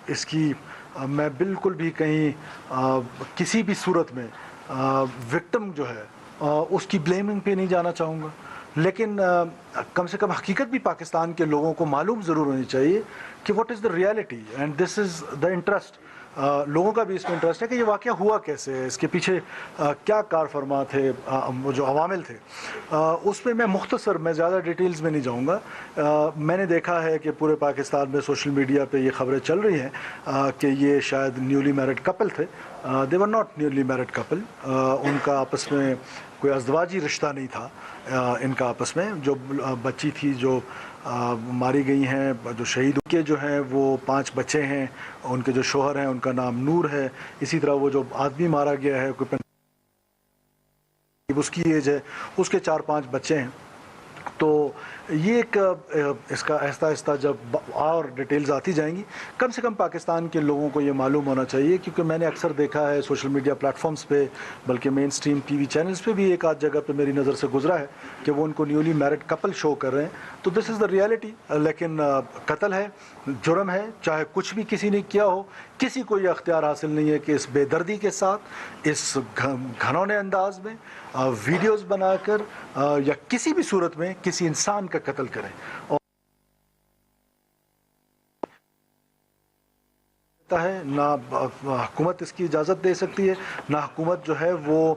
اس کی میں بالکل بھی کہیں کسی بھی صورت میں وکٹم جو ہے اس کی بلیمنگ پہ نہیں جانا چاہوں گا، لیکن کم سے کم حقیقت بھی پاکستان کے لوگوں کو معلوم ضرور ہونی چاہیے کہ what is the reality and this is the interest. لوگوں کا بھی اس میں انٹرسٹ ہے کہ یہ واقعہ ہوا کیسے ہے، اس کے پیچھے کیا کار فرما تھے، جو عوامل تھے. اس میں مختصر میں زیادہ ڈیٹیلز میں نہیں جاؤں گا. میں نے دیکھا ہے کہ پورے پاکستان میں سوشل میڈیا پہ یہ خبریں چل رہی ہیں کہ یہ شاید نیولی میرڈ کپل تھے. They were not newly married couple. ان کا آپس میں کوئی ازدواجی رشتہ نہیں تھا ان کا آپس میں. جو بچی تھی جو ماری گئی ہیں، جو شہید کے جو ہیں وہ 5 بچے ہیں. ان کے جو شوہر ہیں ان کا نام نور ہے. اسی طرح وہ جو آدمی مارا گیا ہے کوئی اس کی ایج ہے، اس کے 4-5 بچے ہیں. تو یہ ایک اس کا آہستہ آہستہ جب اور ڈیٹیلز آتی جائیں گی، کم سے کم پاکستان کے لوگوں کو یہ معلوم ہونا چاہیے. کیونکہ میں نے اکثر دیکھا ہے سوشل میڈیا پلیٹ فارمز پہ، بلکہ مین سٹریم ٹی وی چینلز پہ بھی ایک آدھ جگہ پہ میری نظر سے گزرا ہے کہ وہ ان کو نیولی میرڈ کپل شو کر رہے ہیں. تو دس از دا ریالٹی. لیکن قتل ہے، جرم ہے، چاہے کچھ بھی کسی نے کیا ہو. کسی کو یہ اختیار حاصل نہیں ہے کہ اس بے دردی کے ساتھ، اس گھنونے انداز میں ویڈیوز بنا کر یا کسی بھی صورت میں کسی انسان کا قتل کریں. اور ہے نہ حکومت اس کی اجازت دے سکتی ہے، نہ حکومت جو ہے وہ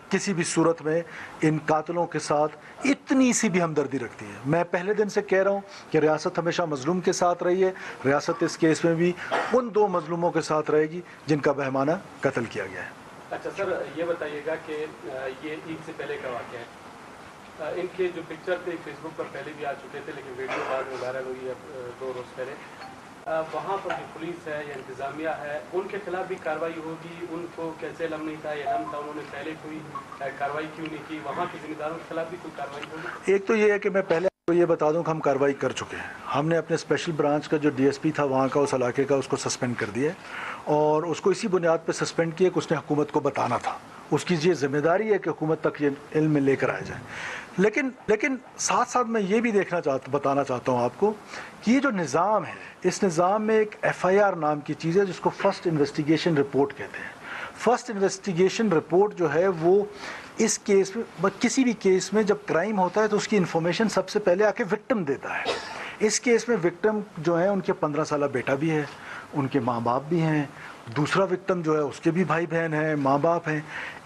کسی بھی صورت میں ان قاتلوں کے ساتھ اتنی سی بھی ہمدردی رکھتی ہے. میں پہلے دن سے کہہ رہا ہوں کہ ریاست ہمیشہ مظلوم کے ساتھ رہی ہے. ریاست اس کیس میں بھی ان 2 مظلوموں کے ساتھ رہے گی جن کا بہمانہ قتل کیا گیا ہے. اچھا سر، یہ بتائیے گا کہ یہ عید سے پہلے کا واقعہ ہے. ان کے جو پکچر تھے فیس بک پر پہلے بھی آ چکے تھے، لیکن ویڈیو بعد میں وائرل ہوئی ہے 2 روز پہلے. وہاں پر جو پولیس ہے یا انتظامیہ ہے، ان کے خلاف بھی کارروائی ہوگی؟ ان کو کیسے علم نہیں تھا یا علم تھا، انہوں نے پہلے کوئی کارروائی کیوں نہیں کی؟ وہاں کے ذمہ داروں کے خلاف بھی کوئی کارروائی ہوگی؟ ایک تو یہ ہے کہ میں پہلے آپ کو یہ بتا دوں کہ ہم کارروائی کر چکے ہیں. ہم نے اپنے اسپیشل برانچ کا جو ڈی ایس پی تھا وہاں کا، اس علاقے کا، اس کو سسپینڈ کر دیا ہے. اور اس کو اسی بنیاد پہ سسپینڈ کیا کہ اس نے حکومت کو بتانا تھا. اس کی یہ ذمہ داری ہے کہ حکومت تک یہ علم میں لے کر آیا جائے. لیکن ساتھ ساتھ میں یہ بھی بتانا چاہتا ہوں آپ کو کہ یہ جو نظام ہے، اس نظام میں ایک FIR نام کی چیز ہے جس کو فرسٹ انویسٹیگیشن رپورٹ کہتے ہیں. فرسٹ انویسٹیگیشن رپورٹ جو ہے وہ اس کیس میں، کسی بھی کیس میں جب کرائم ہوتا ہے تو اس کی انفارمیشن سب سے پہلے آ کے وکٹم دیتا ہے. اس کیس میں وکٹم جو ہیں ان کے 15 سالہ بیٹا بھی ہے، ان کے ماں باپ بھی ہیں. دوسرا وکٹم جو ہے اس کے بھی بھائی بہن ہیں، ماں باپ ہیں.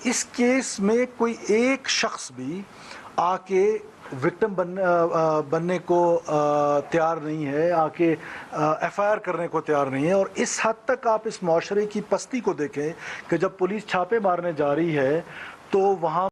اس کیس میں کوئی ایک شخص بھی آ کے وکٹم بننے کو تیار نہیں ہے، آ کے FIR کرنے کو تیار نہیں ہے. اور اس حد تک آپ اس معاشرے کی پستی کو دیکھیں کہ جب پولیس چھاپے مارنے جا رہی ہے تو وہاں